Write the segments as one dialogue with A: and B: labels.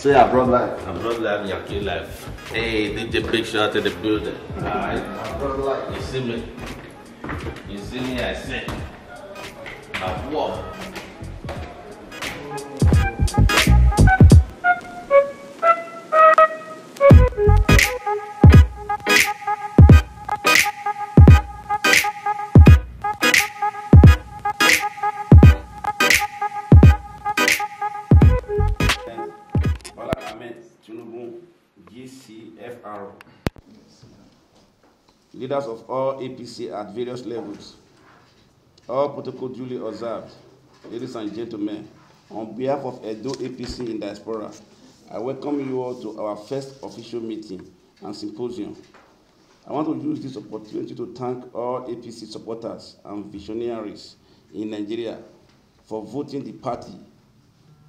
A: Say I brought life.
B: I brought life, Yankee life. Hey, DJ Big Shot to the building. Alright.
A: I brought life.
B: You see me? You see me, I say. I walk.
C: GCFR, leaders of all APC at various levels, all protocol duly observed. Ladies and gentlemen, on behalf of Edo APC in diaspora, I welcome you all to our first official meeting and symposium. I want to use this opportunity to thank all APC supporters and visionaries in Nigeria for voting the party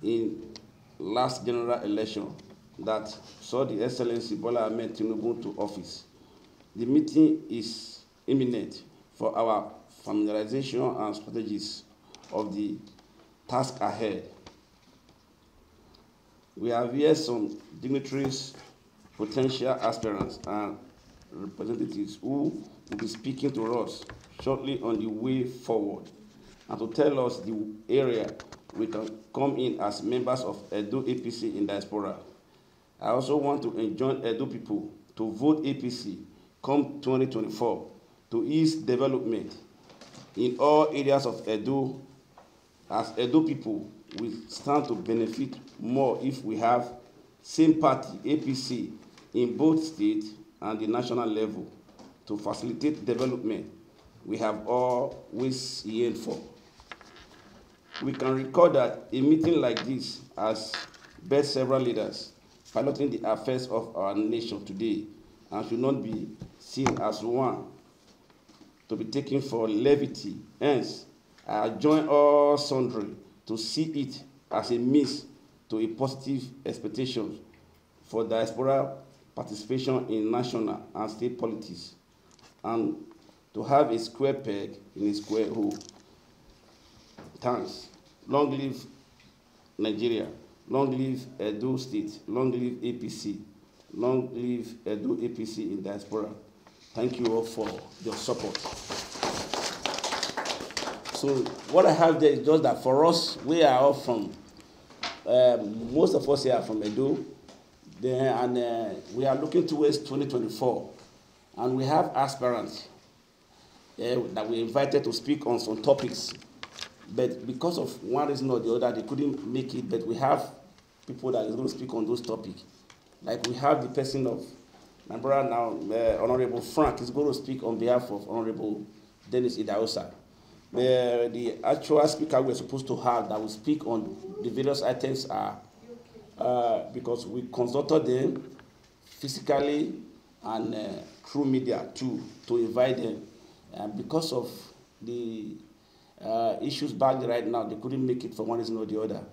C: in last general election that saw the Excellency Bola Ahmed Tinubu to office. The meeting is imminent for our familiarization and strategies of the task ahead. We have here some dignitaries, potential aspirants, and representatives who will be speaking to us shortly on the way forward and to tell us the area we can come in as members of Edo APC in diaspora. I also want to enjoin Edo people to vote APC come 2024 to ease development in all areas of Edo, as Edo people will stand to benefit more if we have same party, APC, in both state and the national level to facilitate development we have always yearned for. We can record that a meeting like this has best several leaders piloting the affairs of our nation today and should not be seen as one to be taken for levity. Hence, I join all sundry to see it as a means to a positive expectation for diaspora participation in national and state politics and to have a square peg in a square hole. Thanks. Long live Nigeria. Long live Edo State. Long live APC. Long live Edo APC in diaspora. Thank you all for your support. So what I have there is just that for us, we are all from, most of us here are from Edo, and we are looking towards 2024, and we have aspirants that we invited to speak on some topics. But because of one reason or the other, they couldn't make it. But we have people that is going to speak on those topics. Like we have the person of my brother now, Honorable Frank, is going to speak on behalf of Honorable Dennis Idahosa. The actual speaker we're supposed to have that will speak on the various items are, because we consulted them physically and through media too, to invite them. And because of the issues back right now, they couldn't make it for one reason or the other.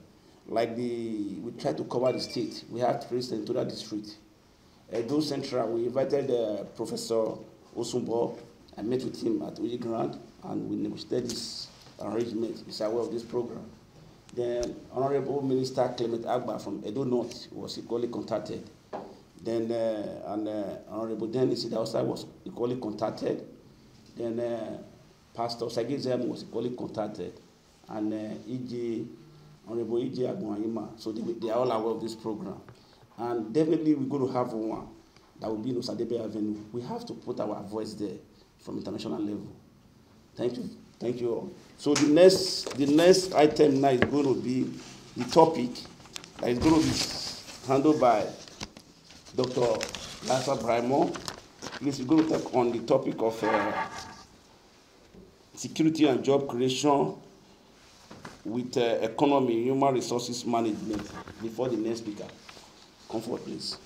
C: Like we tried to cover the state. We had three senatorial districts. Edo Central, we invited Professor Osumbo. I met with him at Uji Grant, and we negotiated this arrangement. He's aware of this program. Then Honorable Minister Clement Agba from Edo North was equally contacted. Then Honorable Dennis Idahosa was equally contacted. Then Pastor Sagizem was equally contacted, and Honorable E.J. Aguayima. So they are all aware of this program. And definitely we're going to have one that will be in Osadebe Avenue. We have to put our voice there from international level. Thank you. Thank you all. So the next item now is going to be the topic that is going to be handled by Dr. Lassa Brimo. Please, we're going to talk on the topic of security and job creation with economy, human resources management. Before the next speaker, come forward, please.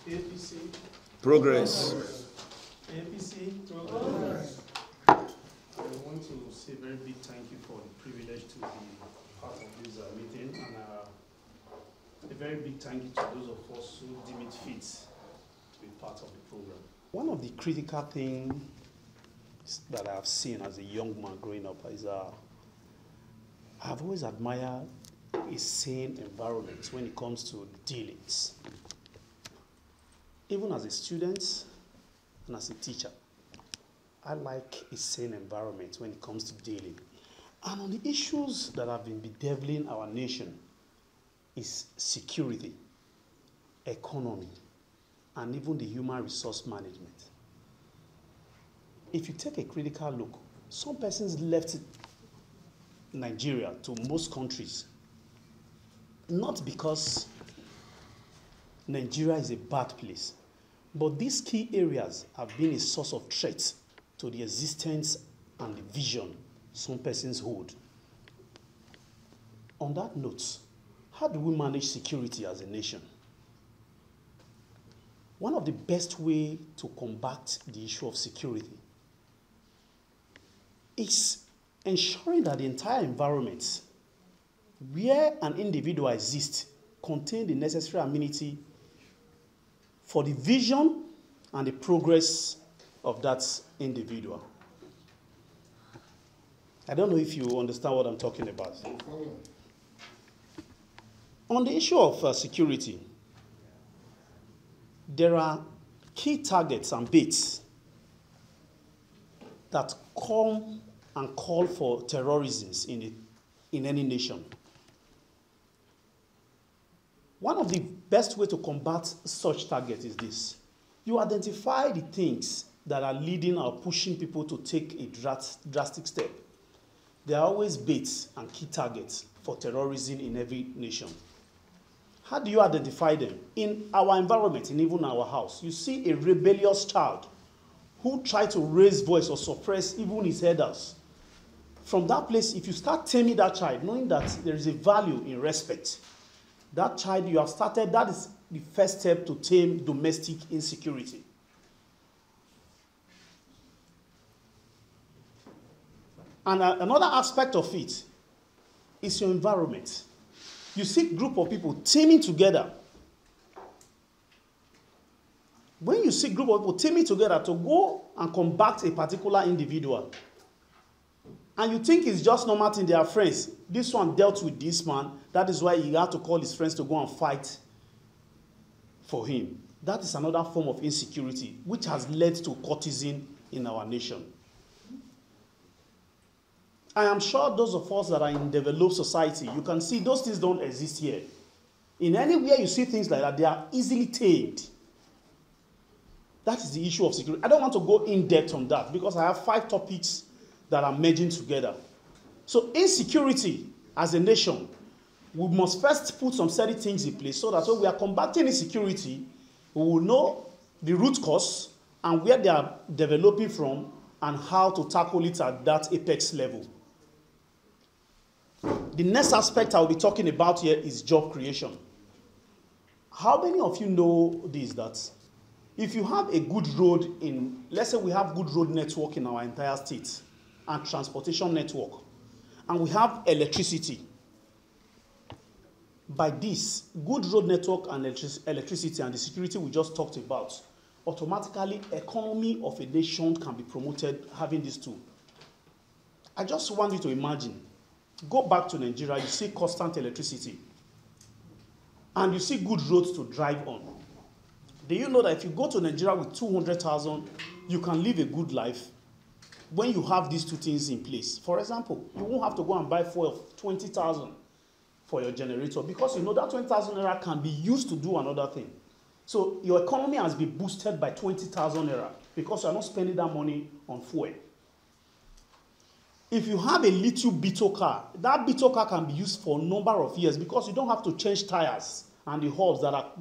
D: APC.
C: Progress.
D: APC. Progress. I want to say a very big thank you for the privilege to be part of this meeting, and a very big thank you to those of us who deem it fit to be part of the program. One of the critical things that I've seen as a young man growing up is I've always admired a sane environment when it comes to dealings. Even as a student and as a teacher, I like a sane environment when it comes to dealing. And on the issues that have been bedeviling our nation is security, economy, and even the human resource management. If you take a critical look, some persons left Nigeria to most countries, not because Nigeria is a bad place, but these key areas have been a source of threat to the existence and the vision some persons hold. On that note, how do we manage security as a nation? One of the best ways to combat the issue of security is ensuring that the entire environment where an individual exists contains the necessary amenity for the vision and the progress of that individual. I don't know if you understand what I'm talking about. On the issue of security, there are key targets and baits that come and call for terrorism in any nation. One of the best ways to combat such targets is this. You identify the things that are leading or pushing people to take a drastic step. There are always baits and key targets for terrorism in every nation. How do you identify them? In our environment, in even our house, you see a rebellious child who tries to raise voice or suppress even his elders. From that place, if you start taming that child, knowing that there is a value in respect, that child you have started, that is the first step to tame domestic insecurity. And another aspect of it is your environment. You see a group of people teaming together. When you see a group of people teaming together to go and combat a particular individual, and you think it's just normal thing, they are friends. This one dealt with this man. That is why he had to call his friends to go and fight for him. That is another form of insecurity, which has led to courtesan in our nation. I am sure those of us that are in developed society, you can see those things don't exist here. In anywhere you see things like that, they are easily tamed. That is the issue of security. I don't want to go in depth on that because I have 5 topics that are merging together. So insecurity as a nation, we must first put some certain things in place so that when we are combating insecurity, we will know the root cause and where they are developing from and how to tackle it at that apex level. The next aspect I'll be talking about here is job creation. How many of you know this, that if you have a good road in, let's say we have good road network in our entire state and transportation network, and we have electricity. By this, good road network and electricity and the security we just talked about, automatically economy of a nation can be promoted having these two. I just want you to imagine, go back to Nigeria, you see constant electricity, and you see good roads to drive on. Do you know that if you go to Nigeria with 200,000, you can live a good life when you have these two things in place? For example, you won't have to go and buy fuel of 20,000 for your generator because you know that 20,000 naira can be used to do another thing. So your economy has been boosted by 20,000 naira because you are not spending that money on fuel. If you have a little Beetle car, that Beetle car can be used for a number of years because you don't have to change tires and the hubs that are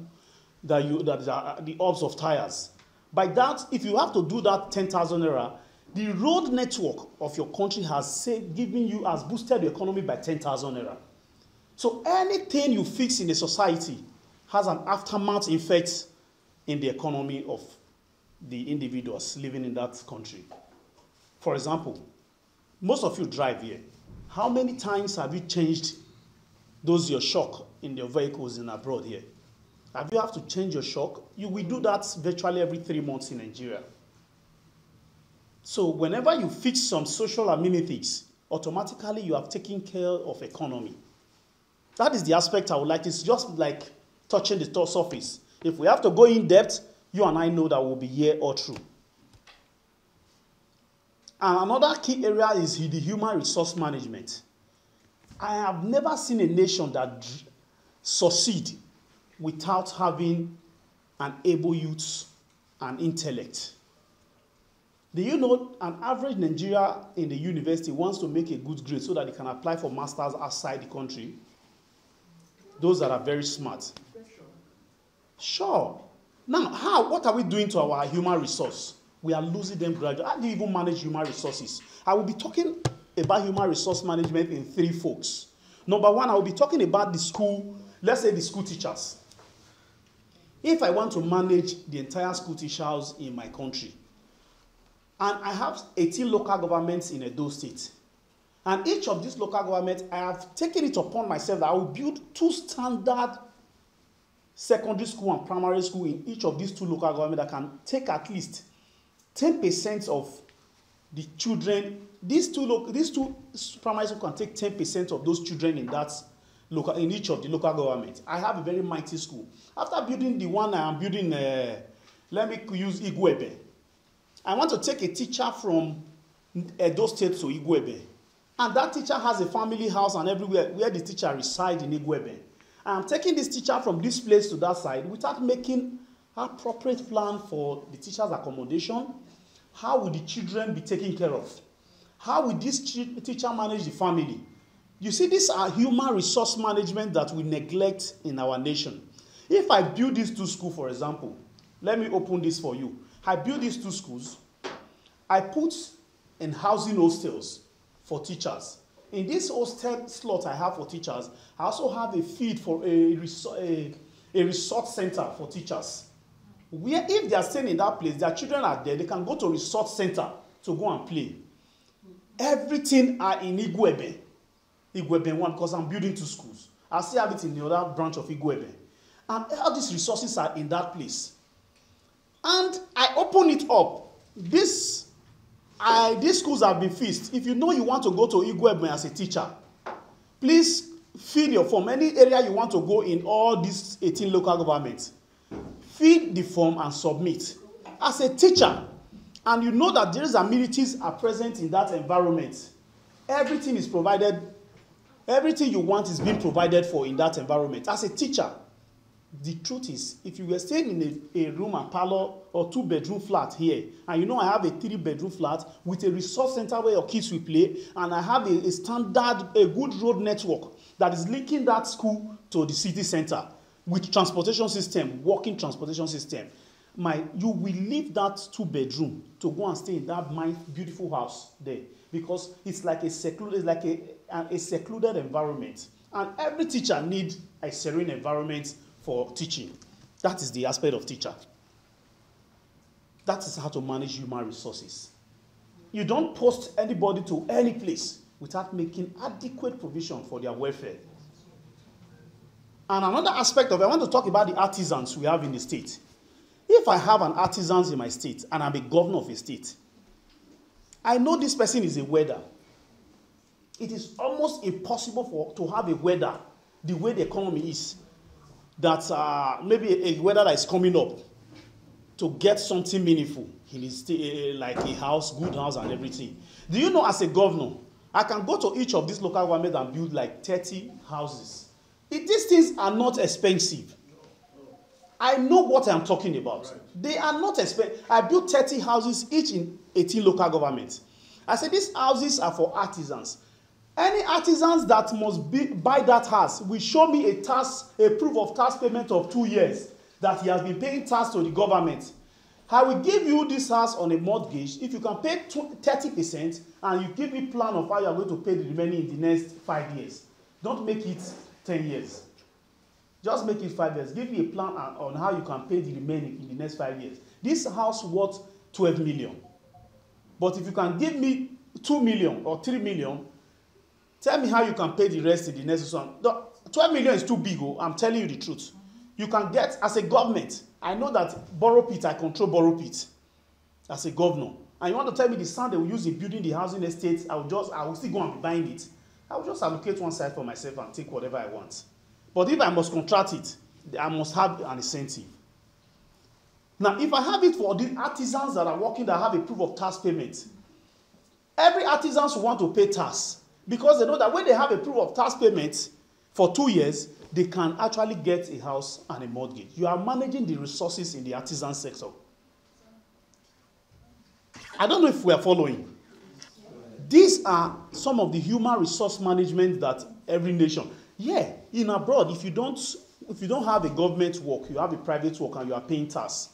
D: the hubs of tires. By that, if you have to do that 10,000 naira, the road network of your country has boosted the economy by 10,000 naira. So anything you fix in a society has an aftermath effect in the economy of the individuals living in that country. For example, most of you drive here. How many times have you changed your shock in your vehicles in abroad here? Have you to change your shock? You will do that virtually every 3 months in Nigeria. So whenever you fix some social amenities automatically you have taken care of economy. That is the aspect I would like. It's just like touching the surface. If we have to go in depth, you and I know that we'll be here all through. And another key area is the human resource management. I have never seen a nation that succeed without having an able youth and intellect. Do you know an average Nigerian in the university wants to make a good grade so that they can apply for masters outside the country? Those that are very smart. Sure. Now, what are we doing to our human resource? We are losing them gradually. How do you even manage human resources? I will be talking about human resource management in 3 folds. Number 1, I will be talking about the school, let's say the school teachers. If I want to manage the entire school teachers in my country, and I have 18 local governments in Edo State, and each of these local governments, I have taken it upon myself that I will build 2 standard secondary school and primary school in each of these 2 local governments that can take at least 10% of the children. These two primary schools can take 10% of those children in each of the local governments. I have a very mighty school. After building the one I am building, let me use Igwebe. I want to take a teacher from Edo State to Igwebe. And that teacher has a family house and everywhere where the teacher resides in Igwebe. I am taking this teacher from this place to that side without making an appropriate plan for the teacher's accommodation. How will the children be taken care of? How will this teacher manage the family? You see, these are human resource management that we neglect in our nation. If I build these 2 schools, for example, let me open this for you. I build these 2 schools. I put in housing hostels for teachers. In this hostel slot I have for teachers, I also have a feed for a resort center for teachers. Where if they are staying in that place, their children are there, they can go to a resort center to go and play. Everything are in Igwebe. Igwebe 1, because I'm building 2 schools. I still have it in the other branch of Igwebe. And all these resources are in that place. And I open it up. These schools have been fixed. If you know you want to go to Igwebe as a teacher, please fill your form. Any area you want to go in all these 18 local governments, fill the form and submit. As a teacher, and you know that these amenities are present in that environment, everything is provided, everything you want is being provided for in that environment. As a teacher, the truth is, if you were staying in a room and parlor or 2-bedroom flat here, and you know I have a 3-bedroom flat with a resource center where your kids will play, and I have a standard, a good road network that is linking that school to the city center with transportation system, walking transportation system, you will leave that 2-bedroom to go and stay in that beautiful house there, because it's like a secluded environment, and every teacher needs a serene environment for teaching. That is the aspect of teacher. That is how to manage human resources. You don't post anybody to any place without making adequate provision for their welfare. And another aspect of it, I want to talk about the artisans we have in the state. If I have an artisan in my state and I'm a governor of a state, I know this person is a welder. It is almost impossible to have a welder the way the economy is, that maybe a welder that is coming up to get something meaningful in his state, like a house, good house and everything. Do you know, as a governor, I can go to each of these local governments and build like 30 houses. These things are not expensive. I know what I'm talking about. Right. They are not expensive. I built 30 houses each in 18 local governments. I said these houses are for artisans. Any artisans that must buy that house will show me a proof of tax payment of 2 years that he has been paying tax to the government. I will give you this house on a mortgage if you can pay 30% and you give me plan of how you are going to pay the remaining in the next 5 years. Don't make it 10 years. Just make it 5 years. Give me a plan on how you can pay the remaining in the next 5 years. This house worth 12 million. But if you can give me 2 million or 3 million, tell me how you can pay the rest in the next one. 12 million is too big. I'm telling you the truth. You can get, as a government, I know that Borough Pit, I control Borough Pit as a governor. and you want to tell me the sand they will use in building the housing estate, I will still go and be buying it. I will just allocate one side for myself and take whatever I want. But if I must contract it, I must have an incentive. Now, if I have it for the artisans that are working that have a proof of tax payment, every artisan will want to pay tax because they know that when they have a proof of tax payment for 2 years, they can actually get a house and a mortgage. You are managing the resources in the artisan sector. I don't know if we are following. These are some of the human resource management that every nation. Yeah, in abroad, if you don't have a government work, you have a private work and you are paying tax,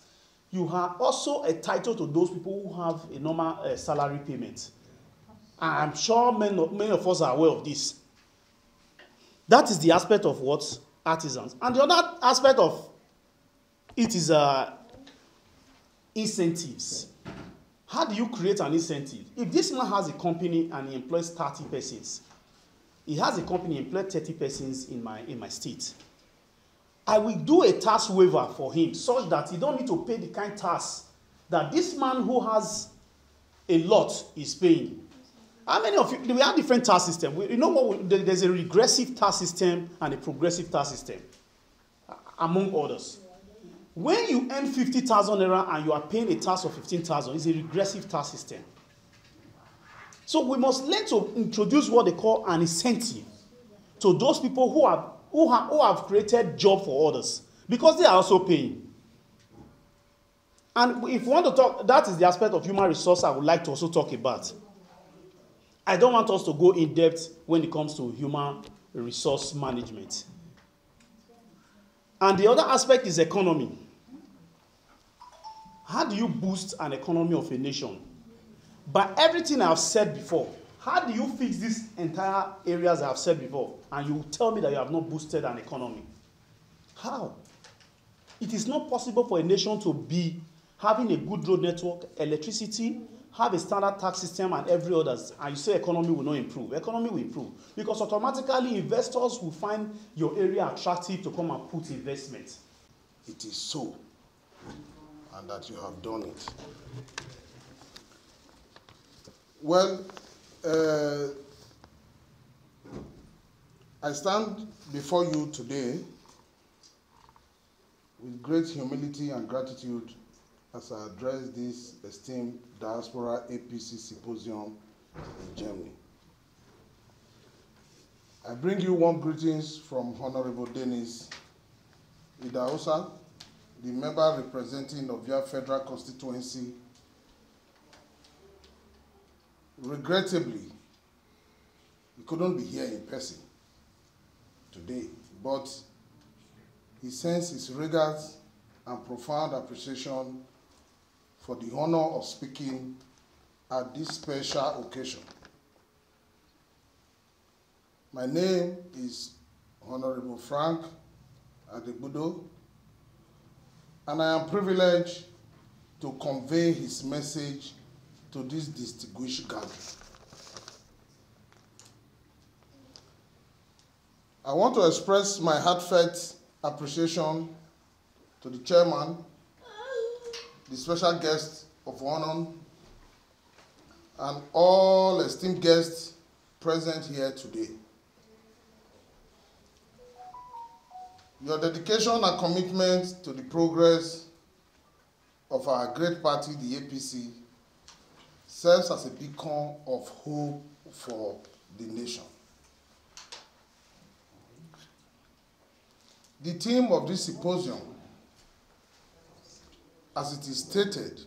D: you are also entitled to those people who have a normal salary payment. I'm sure many of us are aware of this. That is the aspect of what artisans. And the other aspect of it is incentives. How do you create an incentive? If this man has a company and he employs 30 persons, he has a company employed 30 persons in my state, I will do a tax waiver for him such that he don't need to pay the kind of tax that this man who has a lot is paying. How many of you, we have different tax systems. You know what? There's a regressive tax system and a progressive tax system, among others. When you earn 50,000 naira and you are paying a tax of 15,000, it's a regressive tax system. So we must learn to introduce what they call an incentive to those people who have created job for others, because they are also paying. And if we want to talk, that is the aspect of human resource I would like to also talk about. I don't want us to go in depth when it comes to human resource management. And the other aspect is economy. How do you boost an economy of a nation? By everything I've said before, how do you fix these entire areas I've said before? And you tell me that you have not boosted an economy. How? It is not possible for a nation to be having a good road network, electricity, have a standard tax system and every others, and you say economy will not improve. Economy will improve because automatically investors will find your area attractive to come and put investment.
A: It is so, and that you have done it. Well, I stand before you today with great humility and gratitude as I address this esteemed Diaspora APC Symposium in Germany. I bring you warm greetings from Honorable Dennis Idahosa, the member representing Ovia Federal Constituency. Regrettably, he couldn't be here in person today, but he sends his regards and profound appreciation for the honor of speaking at this special occasion. My name is Honorable Frank Adegbudo, and I am privileged to convey his message to this distinguished gathering. I want to express my heartfelt appreciation to the chairman, the special guest of honor, and all esteemed guests present here today. Your dedication and commitment to the progress of our great party, the APC, serves as a beacon of hope for the nation. The theme of this symposium, as it is stated,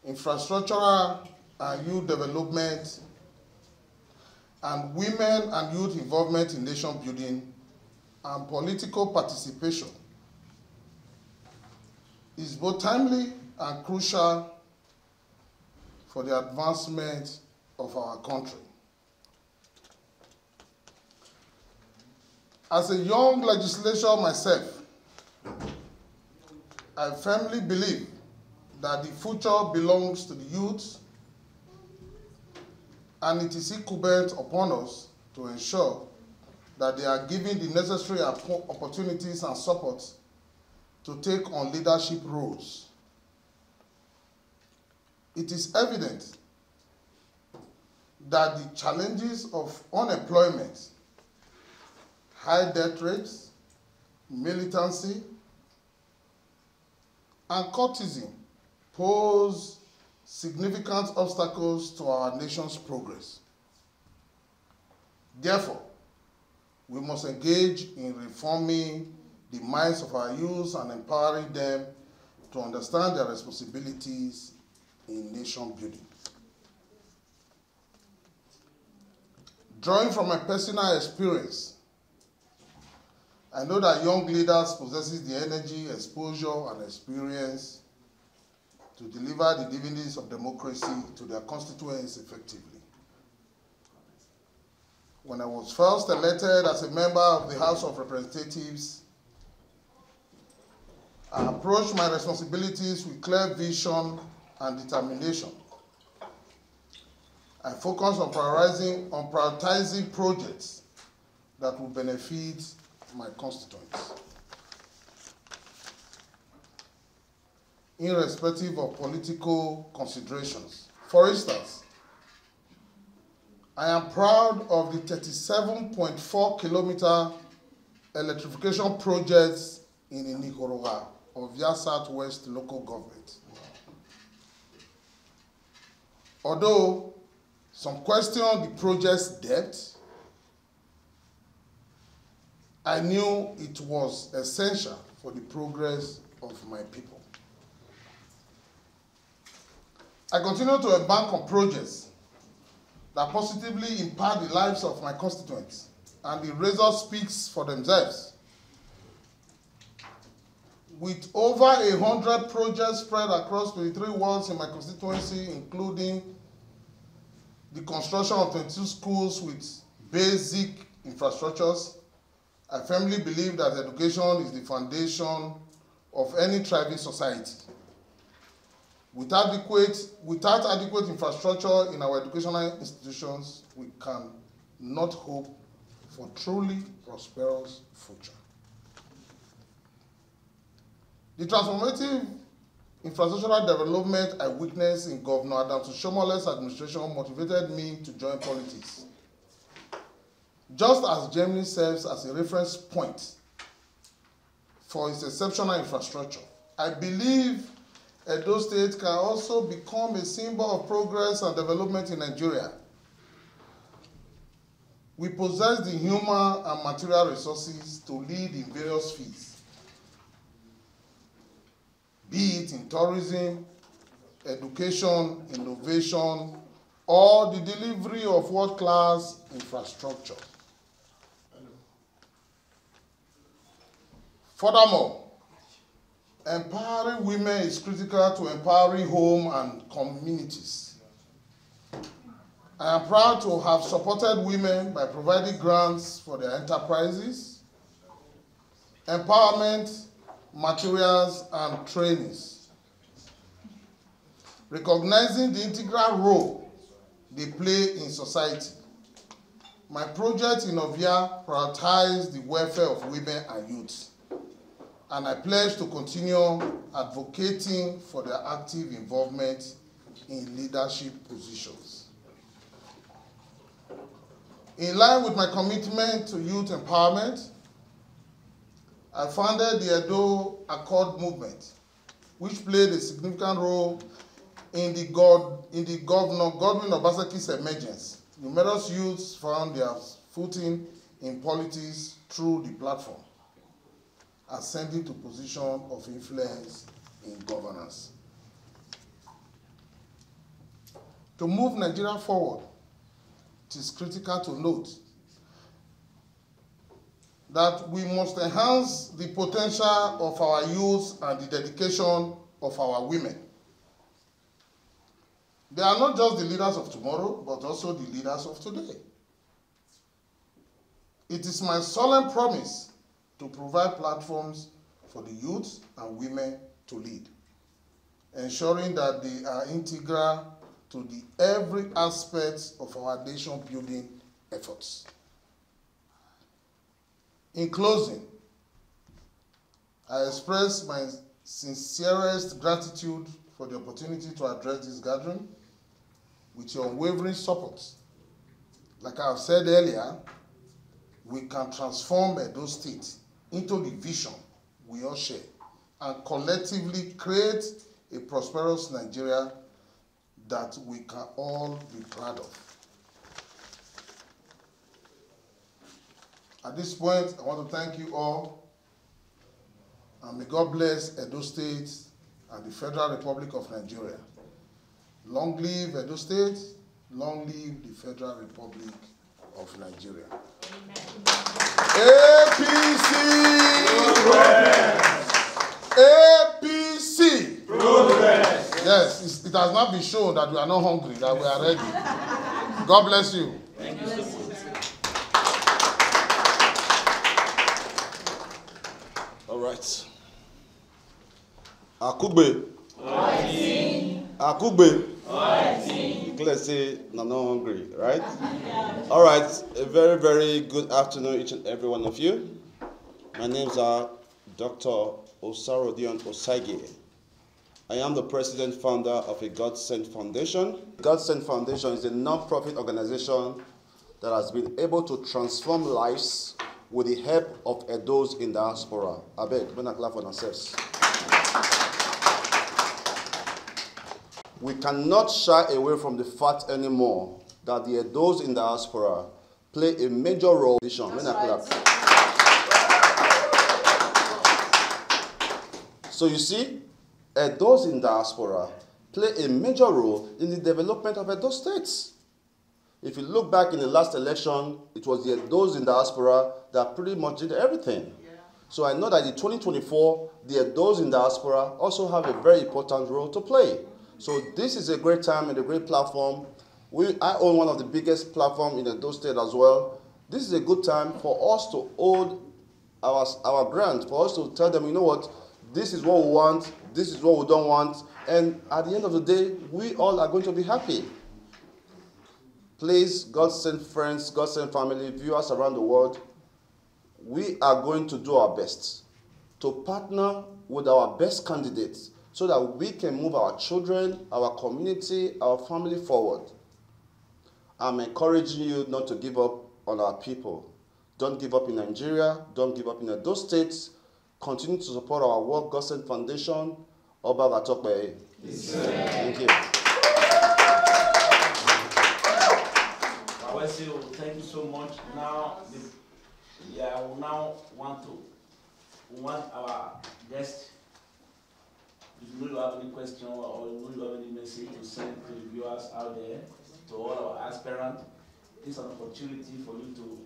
A: infrastructural and youth development and women and youth involvement in nation building and political participation, is both timely and crucial for the advancement of our country. As a young legislator myself, I firmly believe that the future belongs to the youth, and it is incumbent upon us to ensure that they are given the necessary opportunities and support to take on leadership roles. it is evident that the challenges of unemployment, high debt rates, militancy, and cultism pose significant obstacles to our nation's progress. Therefore, we must engage in reforming the minds of our youth and empowering them to understand their responsibilities in nation building. Drawing from my personal experience, I know that young leaders possess the energy, exposure, and experience to deliver the dividends of democracy to their constituents effectively. When I was first elected as a member of the House of Representatives, I approached my responsibilities with clear vision and determination. I focused on prioritizing projects that will benefit my constituents, irrespective of political considerations. For instance, I am proud of the 37.4 kilometer electrification projects in Inikoroga of Via Southwest local government. Although some question the project's depth, I knew it was essential for the progress of my people. I continue to embark on projects that positively impact the lives of my constituents, and the result speaks for themselves. With over 100 projects spread across 23 wards in my constituency, including the construction of 22 schools with basic infrastructures, I firmly believe that education is the foundation of any thriving society. Without adequate infrastructure in our educational institutions, we can not hope for truly prosperous future. The transformative infrastructural development I witnessed in Governor Adams Oshomole's administration motivated me to join politics. Just as Germany serves as a reference point for its exceptional infrastructure, I believe Edo State can also become a symbol of progress and development in Nigeria. We possess the human and material resources to lead in various fields, be it in tourism, education, innovation, or the delivery of world-class infrastructure. Furthermore, empowering women is critical to empowering home and communities. I am proud to have supported women by providing grants for their enterprises, empowerment, materials, and trainings. Recognizing the integral role they play in society, my project in Ovia prioritizes the welfare of women and youth, and I pledge to continue advocating for their active involvement in leadership positions. In line with my commitment to youth empowerment, I founded the Edo Accord movement, which played a significant role in the Governor Godwin Obaseki's emergence. Numerous youths found their footing in politics through the platform, ascending to position of influence in governance. To move Nigeria forward, it is critical to note that we must enhance the potential of our youth and the dedication of our women. They are not just the leaders of tomorrow, but also the leaders of today. It is my solemn promise to provide platforms for the youth and women to lead, ensuring that they are integral to every aspect of our nation-building efforts. In closing, I express my sincerest gratitude for the opportunity to address this gathering. With your unwavering support, like I have said earlier, we can transform Edo State into the vision we all share and collectively create a prosperous Nigeria that we can all be proud of. At this point, I want to thank you all, and may God bless Edo State and the Federal Republic of Nigeria. Long live Edo State, long live the Federal Republic of Nigeria. APC! APC! Progress. Yes, it has not been shown that we are not hungry, that we are ready. God bless you.
B: Thank you so much.
C: All right. Akugbe. Akugbe. Let's say, I'm not hungry, right? All right. A very, very good afternoon, each and every one of you. My names are Dr. Osarodion Osage. I am the president founder of a God Sent Foundation. God Sent Foundation is a non-profit organization that has been able to transform lives with the help of Edos in diaspora. I beg, when I clap for ourselves. We cannot shy away from the fact anymore that the Edos in diaspora play a major role. When I clap. So you see, Edos in diaspora play a major role in the development of Edo states. If you look back in the last election, it was the Edos in diaspora that pretty much did everything. Yeah. So I know that in 2024, the Edos in diaspora also have a very important role to play. So this is a great time and a great platform. I own one of the biggest platforms in Edo State as well. This is a good time for us to hold our grant, for us to tell them, you know what, this is what we want, this is what we don't want, and at the end of the day, we all are going to be happy. Please, God send friends, God send family, viewers around the world, we are going to do our best to partner with our best candidates so that we can move our children, our community, our family forward. I'm encouraging you not to give up on our people. Don't give up in Nigeria, don't give up in Edo State. Continue to support our work, God Sent Foundation. Oba Gatokbe. Thank you.
B: Thank you so much. Now, I will now want our guest, if you have any question or you have any message to send to the viewers out there, to all our aspirants, it's an opportunity for you to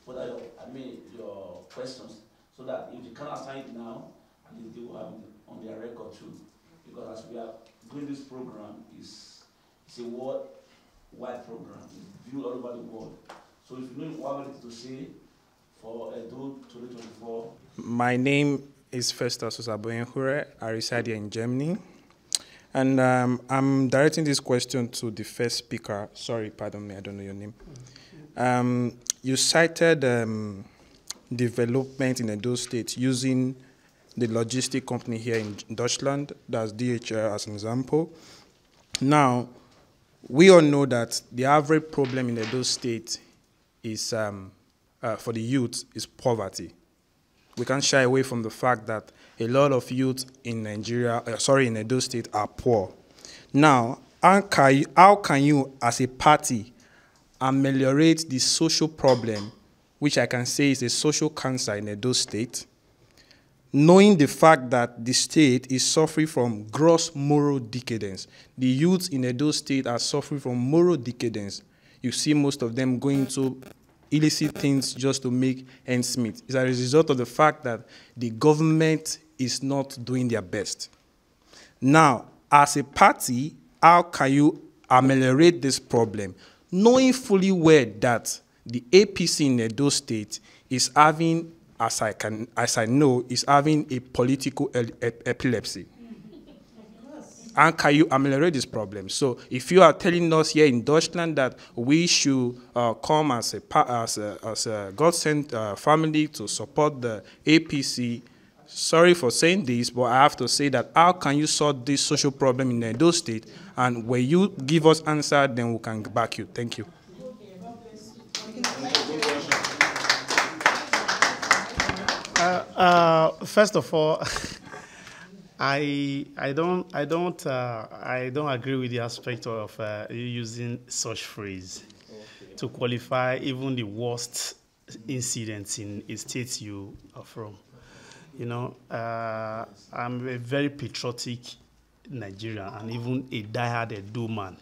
B: put out your questions, so that if you can't answer it now, at least they will have it on their record too. Because as we are doing this program, it's a worldwide program, it's viewed all over the world. So if you know what you have to say for Edo 2024.
D: My name is Festus Osaboyenhure. I reside here in Germany. And I'm directing this question to the first speaker. Sorry, pardon me, I don't know your name. You cited development in Edo State using the logistic company here in Deutschland, that's DHL as an example. Now, we all know that the average problem in Edo State is, for the youth, is poverty. We can't shy away from the fact that a lot of youth in in Edo State are poor. Now, how can you, as a party, ameliorate the social problem, which I can say is a social cancer in Edo State, knowing the fact that the state is suffering from gross moral decadence? The youth in Edo State are suffering from moral decadence. You see most of them going to illicit things just to make ends meet. It's a result of the fact that the government is not doing their best. Now, as a party, how can you ameliorate this problem, knowing fully well that the APC in Edo State is having, as I know, is having a political epilepsy? How can you ameliorate this problem? So if you are telling us here in Deutschland that we should come as a God Sent family to support the APC,
E: sorry for saying this, but I have to say that how can you solve this social problem in Edo State? And when you give us answer, then we can back you. Thank you.
D: First of all, I don't agree with the aspect of you using such phrase to qualify even the worst incidents in a state you are from. You know, I'm a very patriotic Nigerian and even a diehard Edo man.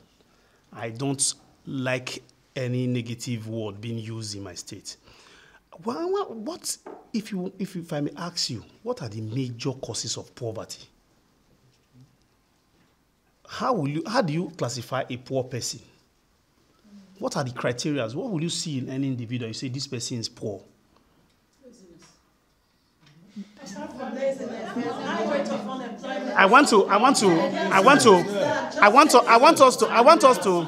D: I don't like any negative word being used in my state. What if I may ask you, what are the major causes of poverty? How do you classify a poor person? What are the criteria? What will you see in any individual? You say this person is poor. I want us to.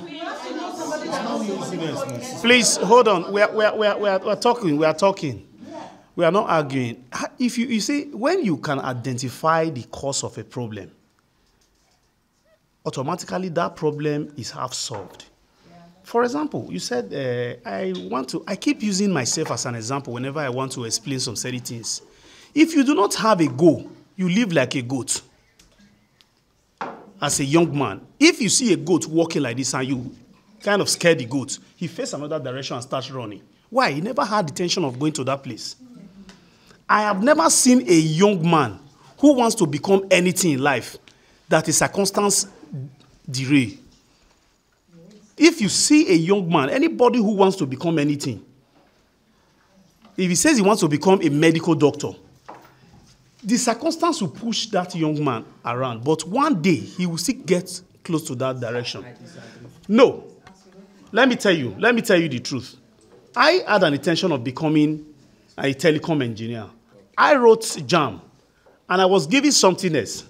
D: Please hold on. We are talking. We are not arguing. If you see, when you can identify the cause of a problem, automatically that problem is half solved. For example, you said I keep using myself as an example whenever I want to explain some certain things. If you do not have a goal, you live like a goat. As a young man, if you see a goat walking like this and you kind of scare the goat, he faces another direction and starts running. Why? He never had the intention of going to that place. I have never seen a young man who wants to become anything in life that is circumstance derail. If you see a young man, anybody who wants to become anything, if he says he wants to become a medical doctor, the circumstance will push that young man around. But one day, he will still get close to that direction. No. Let me tell you the truth. I had an intention of becoming a telecom engineer. I wrote JAM, and I was given something else.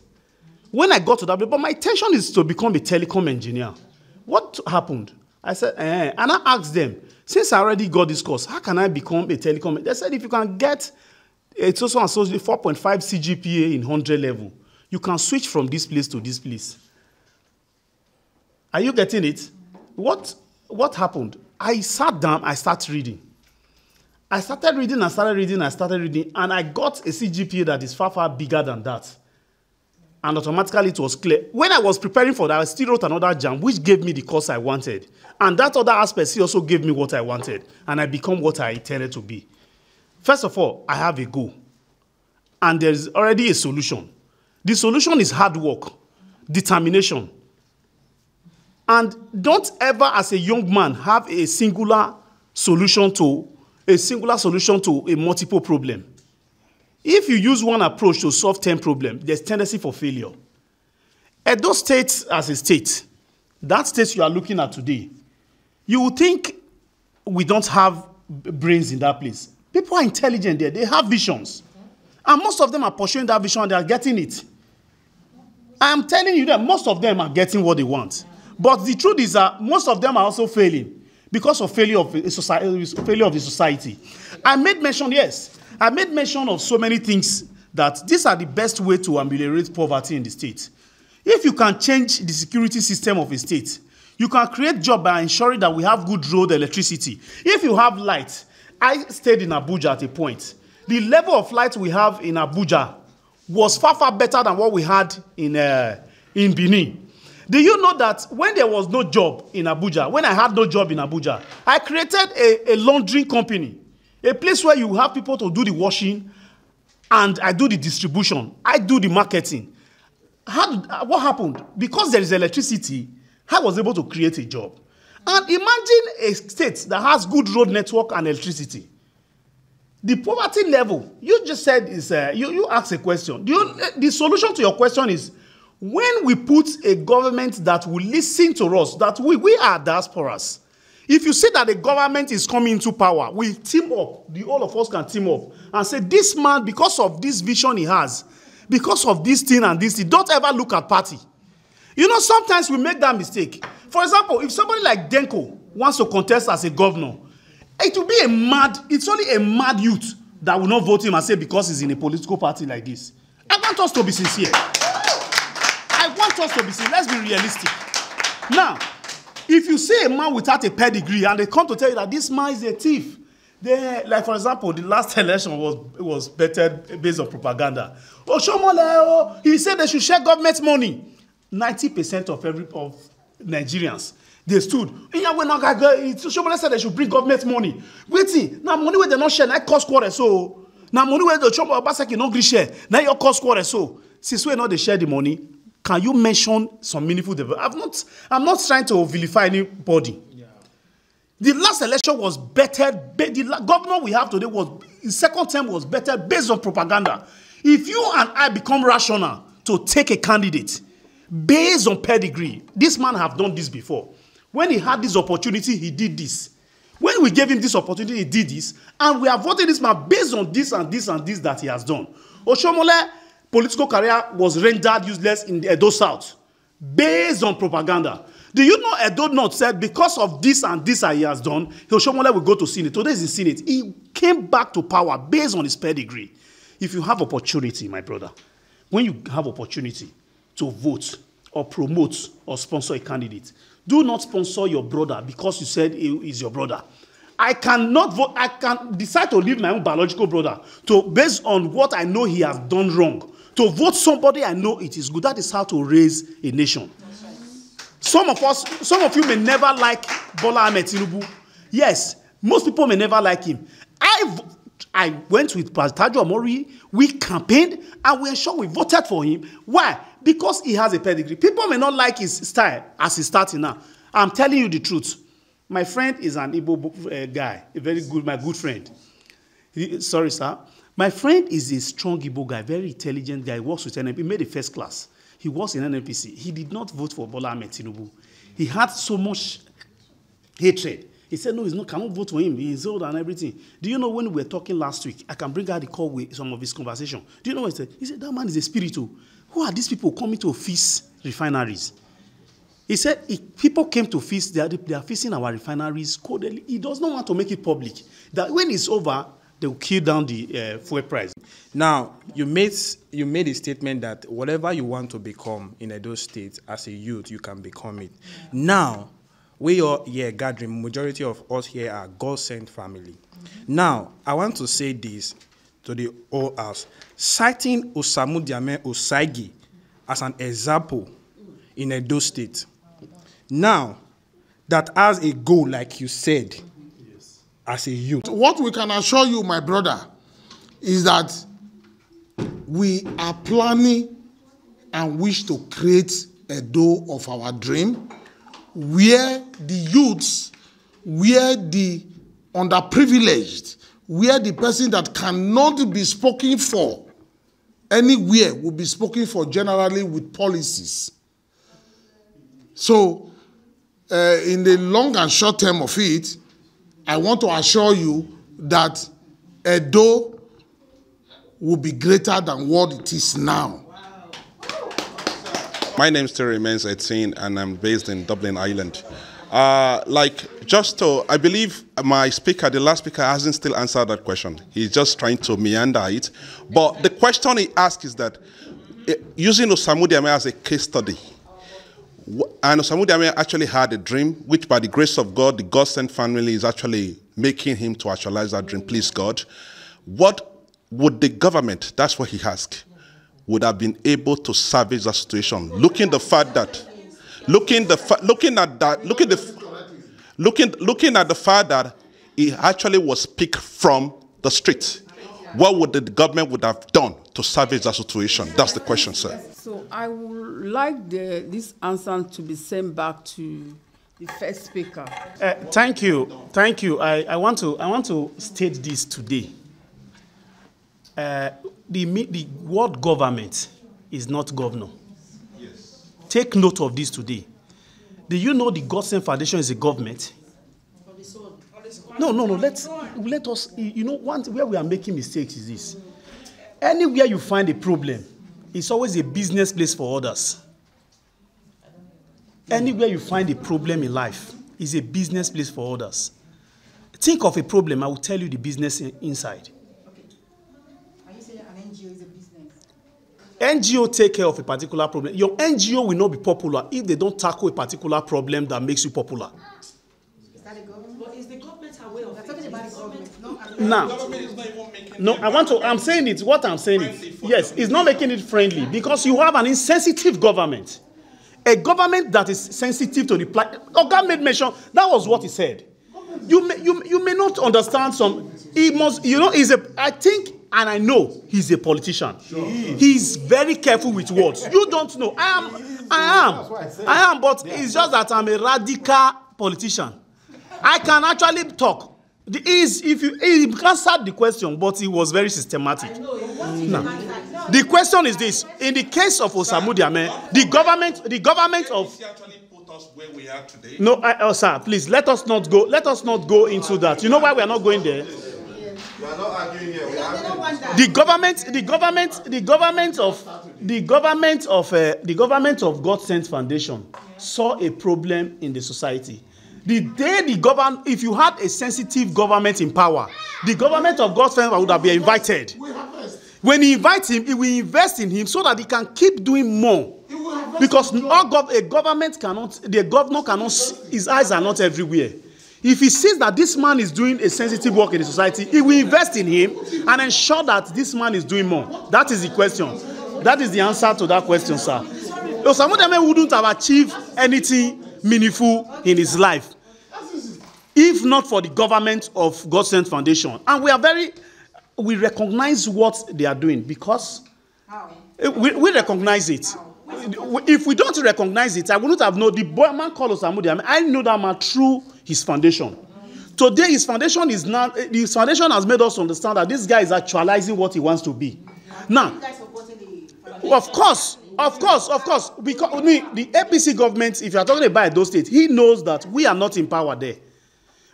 D: When I got to that, but my intention is to become a telecom engineer. What happened? I said, and I asked them, since I already got this course, how can I become a telecom? They said, if you can get a total and 4.5 CGPA in 100 level, you can switch from this place to this place. Are you getting it? What happened? I sat down, I started reading. I started reading, and I got a CGPA that is far, far bigger than that. And automatically it was clear. When I was preparing for that, I still wrote another JAM, which gave me the course I wanted. And that other aspect, he also gave me what I wanted. And I become what I intended to be. First of all, I have a goal. And there is already a solution. The solution is hard work, determination. And don't ever, as a young man, have a singular solution to a multiple problem. If you use one approach to solve 10 problems, there's tendency for failure. Edo State as a state, that state you are looking at today, you would think we don't have brains in that place. People are intelligent there. They have visions. And most of them are pursuing that vision and they are getting it. I'm telling you that most of them are getting what they want. But the truth is that most of them are also failing because of failure of the society. I made mention of so many things that these are the best way to ameliorate poverty in the state. If you can change the security system of a state, you can create jobs by ensuring that we have good road electricity. If you have light, I stayed in Abuja at a point. The level of light we have in Abuja was far, far better than what we had in Benin. Do you know that when there was no job in Abuja, when I had no job in Abuja, I created a laundry company, a place where you have people to do the washing, and I do the distribution. I do the marketing. What happened? Because there is electricity, I was able to create a job. And imagine a state that has good road network and electricity. The poverty level, you just said is, you asked a question. The solution to your question is, when we put a government that will listen to us, that we are diasporas. If you see that the government is coming into power, we team up, all of us can team up and say, this man, because of this vision he has, because of this thing and this thing, don't ever look at party. You know, sometimes we make that mistake. For example, if somebody like Denko wants to contest as a governor, it's only a mad youth that will not vote him and say because he's in a political party like this. I want us to be sincere. I want us to be sincere. Let's be realistic. Now, if you see a man without a pedigree and they come to tell you that this man is a thief, they, like for example, the last election was bettered based on propaganda. Oshomole, he said they should share government money. 90% of Nigerians, they stood. Oshomole said they should bring government money. Waiting, now money where they not share, now cost quarter so. Now money where the Chombo Obaseki not share, now your cost quarter so. Since we know they share the money, can you mention some meaningful development? I'm not trying to vilify anybody. Yeah. The last election was bettered. The governor we have today was, his second term was bettered based on propaganda. If you and I become rational to take a candidate based on pedigree, this man have done this before. When he had this opportunity, he did this. When we gave him this opportunity, he did this. And we are voting this man based on this and this and this that he has done. Oshomole political career was rendered useless in the Edo South based on propaganda. Do you know Edo North said because of this and this that he has done, Oshomole will go to Senate. Today is in Senate. He came back to power based on his pedigree. If you have opportunity, my brother, when you have opportunity to vote or promote or sponsor a candidate, do not sponsor your brother because you said he is your brother. I cannot vote. I can decide to leave my own biological brother based on what I know he has done wrong. To vote somebody I know it is good. That is how to raise a nation. Some of you may never like Bola Ahmed Tinubu. Yes, most people may never like him. I went with Pastor Tajo Amori, we campaigned, and we ensured we voted for him. Why? Because he has a pedigree. People may not like his style as he's starting now. I'm telling you the truth. My friend is an Igbo guy, a very good, my good friend. Sorry, sir. My friend is a strong Igbo guy, very intelligent guy. He works with NNPC. He made a first class. He was in NNPC. He did not vote for Bola Ahmed Tinubu. He had so much hatred. He said, no, he cannot vote for him. He's old and everything. Do you know when we were talking last week, I can bring out the call with some of his conversation. Do you know what he said? He said, that man is a spiritual. Who are these people coming to feast refineries? He said, if people came to feast, they are feasting our refineries codedly. He does not want to make it public. That when it's over, they will kill down the fuel price.
E: Now, you made a statement that whatever you want to become in Edo State as a youth, you can become it. Now, we are here gathering, majority of us here are God-sent family. Now, I want to say this to the whole house. Citing Osamu Diame Osaigi as an example in Edo State. Now, that has a goal, like you said, as a youth.
A: What we can assure you, my brother, is that we are planning and wish to create a Edo of our dream, where the youths, where the underprivileged, where the person that cannot be spoken for anywhere will be spoken for generally with policies. So, in the long and short term of it, I want to assure you that Edo will be greater than what it is now.
F: My name still remains Etienne, and I'm based in Dublin, Ireland. I believe the last speaker hasn't still answered that question. He's just trying to meander it. But the question he asked is that, using Osamu Diame as a case study, and Osamu Diame actually had a dream, which by the grace of God, the God-sent family is actually making him to actualize that dream, please God. What would the government, that's what he asked, would have been able to salvage that situation? Looking at the fact that he actually was picked from the street. What would the government would have done to salvage that situation? That's the question, sir.
G: So I would like this answer to be sent back to the first speaker.
D: Thank you. I want to state this today. The word government is not governor. Yes. Take note of this today. Do you know the God-sent Foundation is a government? No. Let us. You know, where we are making mistakes is this. Anywhere you find a problem, it's always a business place for others. Anywhere you find a problem in life is a business place for others. Think of a problem, I will tell you the business inside.
H: you saying an NGO is a business?
D: NGO take care of a particular problem. Your NGO will not be popular if they don't tackle a particular problem that makes you popular.
H: Is that the government? But is the government aware of it? We're talking about the government.
D: Now, I'm saying it, what I'm saying is, yes, it's not making it friendly because you have an insensitive government. A government that is sensitive to the Oga made mention, that was what he said. You may not understand some, he must, I think, and I know he's a politician. Sure. He's very careful with words. You don't know. I am, but it's just that I'm a radical politician. I can actually talk. He answered the question, but he was very systematic. No. The question is this: in the case of Osamu Diame, the government of
F: where we are today.
D: No, sir, please let us not go into that. You know why we are not going there?
I: We are not arguing here.
D: The government of God Sent Foundation saw a problem in the society. The day if you had a sensitive government in power, the government of God's Foundation would have been invited. When he invites him, he will invest in him so that he can keep doing more. Because the governor cannot, his eyes are not everywhere. If he sees that this man is doing a sensitive work in the society, he will invest in him and ensure that this man is doing more. That is the question. That is the answer to that question, sir. Osamu Diame wouldn't have achieved anything meaningful in his life if not for the government of God Sent Foundation. And we recognize what they are doing because we recognize it. If we don't recognize it, I wouldn't have known the man called Osamu Diame. I know that man through his foundation. Today, his foundation has made us understand that this guy is actualizing what he wants to be. Now, of course, because the APC government, if you are talking about those states, he knows that we are not in power there.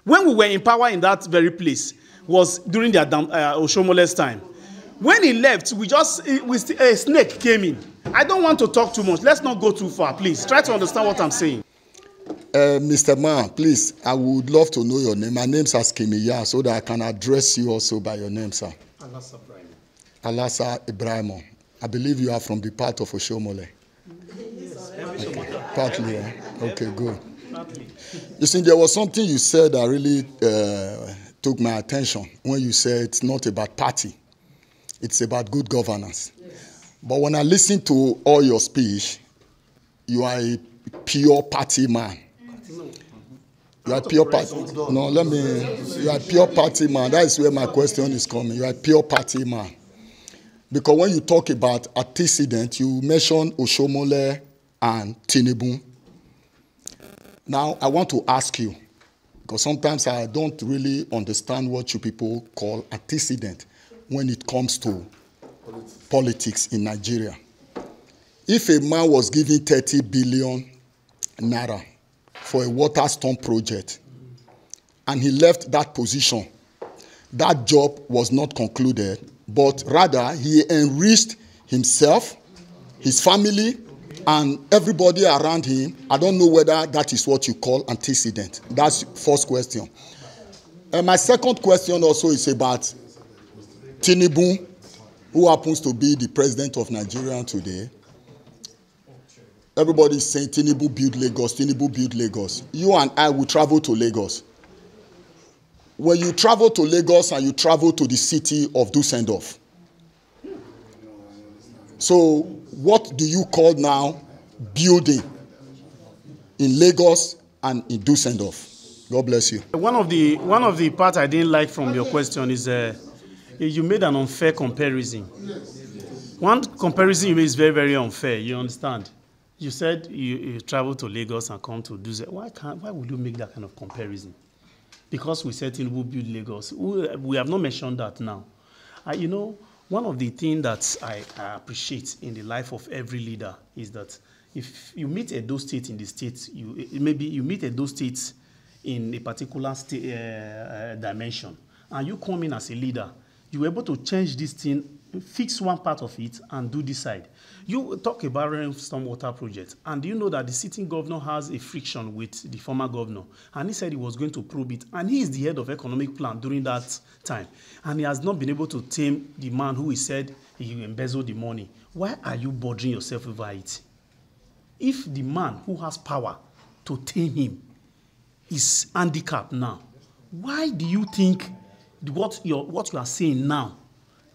D: When we were in power in that very place was during the Oshomole's time. When he left, a snake came in. I don't want to talk too much. Let's not go too far, please. Try to understand what I'm saying.
J: Mr. Man, please, I would love to know your name. My name's Askimiya, so that I can address you also by your name, sir.
D: Alasa Ibrahim.
J: Alasa Ibrahim. I believe you are from the part of Oshomole. Partly, yeah. Okay, good. You see, there was something you said that really took my attention when you said it's not about party. It's about good governance. Yes. But when I listen to all your speech, you are a pure party man. You are pure party. No, you are a pure party man. That is where my question is coming. You are a pure party man. Because when you talk about antecedent, you mention Oshomole and Tinubu. Now, I want to ask you, because sometimes I don't really understand what you people call antecedent when it comes to politics in Nigeria. If a man was given 30 billion naira for a water storm project and he left that position, that job was not concluded, but rather he enriched himself, his family, and everybody around him. I don't know whether that is what you call antecedent. That's the first question. And my second question also is about Tinubu, who happens to be the president of Nigeria today. Everybody is saying Tinubu build Lagos, Tinubu build Lagos. You and I will travel to Lagos. When you travel to Lagos and you travel to the city of Dusseldorf, so what do you call now building in Lagos and in Dusseldorf? God bless you.
D: One of the parts I didn't like from your question is you made an unfair comparison. One comparison you made is very, very unfair. You understand? You said you travel to Lagos and come to Dusseldorf. Why would you make that kind of comparison? Because we said Tinubu build Lagos. We have not mentioned that now. You know, one of the things that I appreciate in the life of every leader is that if you meet Edo State in the state, maybe you meet Edo State in a particular dimension, and you come in as a leader, you're able to change this thing fix one part of it and do this side. You talk about stormwater project, and do you know that the sitting governor has a friction with the former governor? And he said he was going to probe it, and he is the head of economic plan during that time. And he has not been able to tame the man who he said he embezzled the money. Why are you bothering yourself over it? If the man who has power to tame him is handicapped now, why do you think what you are saying now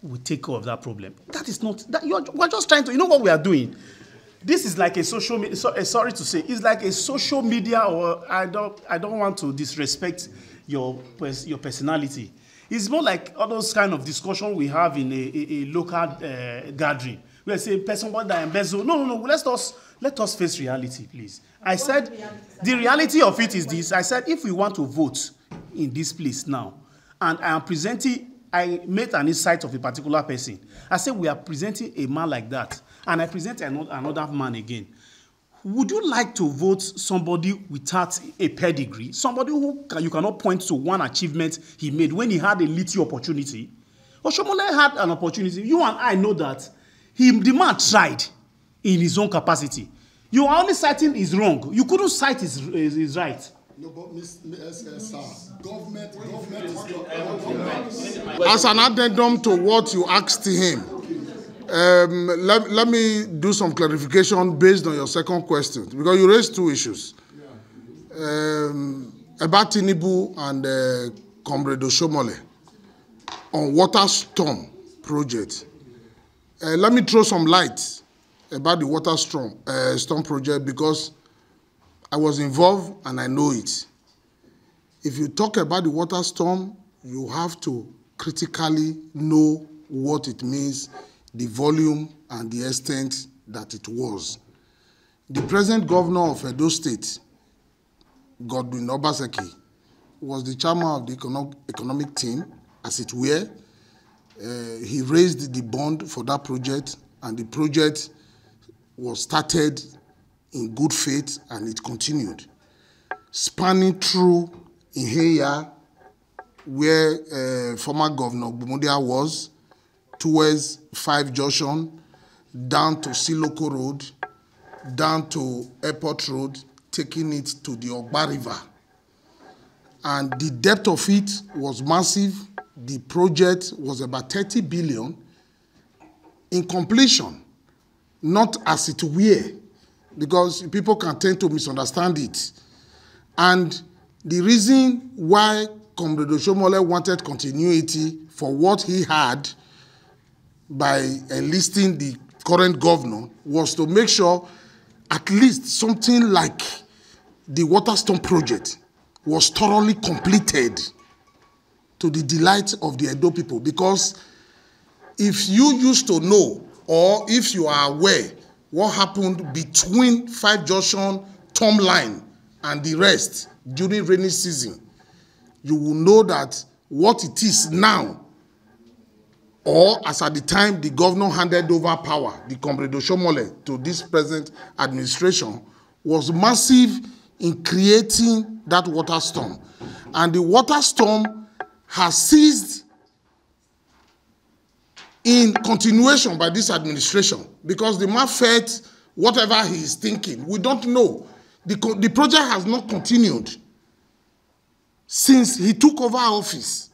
D: will take care of that problem? That is not, we're just trying to, you know what we are doing? This is like a social media, sorry to say, it's like a social media, or I don't want to disrespect your personality. It's more like all those kind of discussion we have in a local gathering. We say, person what that embezzle. No, let us face reality, please. I said, the reality of it is this. I said, if we want to vote in this place now, and I made an insight of a particular person. I said, we are presenting a man like that, and I present another man again. Would you like to vote somebody without a pedigree? Somebody who you cannot point to one achievement he made when he had a little opportunity? Oshiomhole had an opportunity. You and I know that. The man tried in his own capacity. You are only citing his wrong. You couldn't cite his right.
J: No, but sir, government is
A: As an addendum to what you asked him, let me do some clarification based on your second question, because you raised two issues. About Tinubu and Comrade Oshiomhole on water storm project. Let me throw some light about the water storm project, because I was involved and I know it. If you talk about the water storm, you have to critically know what it means, the volume and the extent that it was. The present governor of Edo State, Godwin Obaseki, was the chairman of the economic team, as it were. He raised the bond for that project, and the project was started in good faith, and it continued. Spanning through Iheya, where former Governor Bumudia was, towards 5 Junction, down to Siloko Road, down to Airport Road, taking it to the Ogba River. And the depth of it was massive. The project was about 30 billion in completion, not as it were, because people can tend to misunderstand it. And the reason why Comrade Oshiomhole wanted continuity for what he had by enlisting the current governor was to make sure at least something like the water storm project was thoroughly completed to the delight of the Edo people. Because if you used to know, or if you are aware what happened between 5 Junction, Tom Line, and the rest during rainy season, you will know that what it is now, or as at the time the governor handed over power, the Comrade Oshiomhole, to this present administration, was massive in creating that water storm. And the water storm has ceased in continuation by this administration, because the man felt whatever he is thinking. We don't know. The project has not continued since he took over office.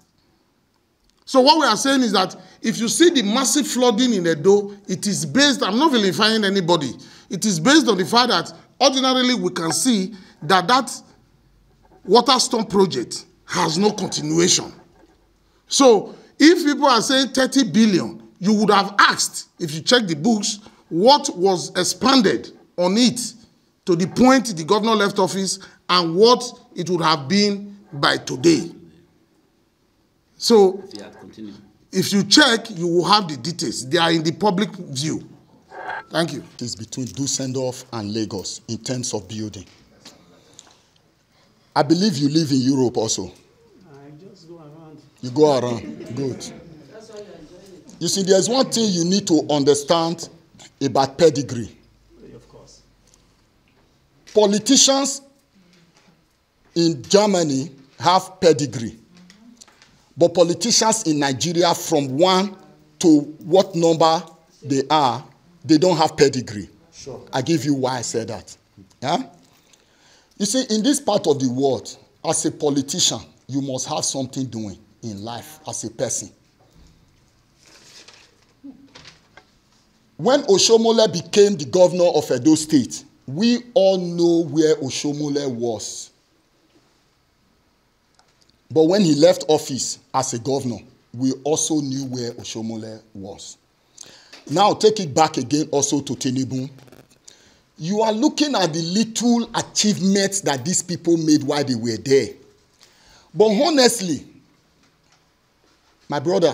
A: So what we are saying is that if you see the massive flooding in Edo, it is based, I'm not vilifying anybody, it is based on the fact that ordinarily we can see that that water storm project has no continuation. So if people are saying 30 billion, you would have asked, if you check the books, what was expanded on it to the point the governor left office and what it would have been by today. So if you check, you will have the details. They are in the public view. Thank you.
J: It is between Dusseldorf and Lagos in terms of building. I believe you live in Europe also.
D: I just go around.
J: You go around. Good. You see, there's one thing you need to understand about pedigree.
D: Of course.
J: Politicians in Germany have pedigree. But politicians in Nigeria from 1 to what number they are, they don't have pedigree.
A: Sure.
J: I give you why I said that. Yeah? You see, in this part of the world, as a politician, you must have something doing in life as a person. When Oshomole became the governor of Edo State, we all know where Oshomole was. But when he left office as a governor, we also knew where Oshomole was. Now take it back again also to Tinubu. You are looking at the little achievements that these people made while they were there. But honestly, my brother,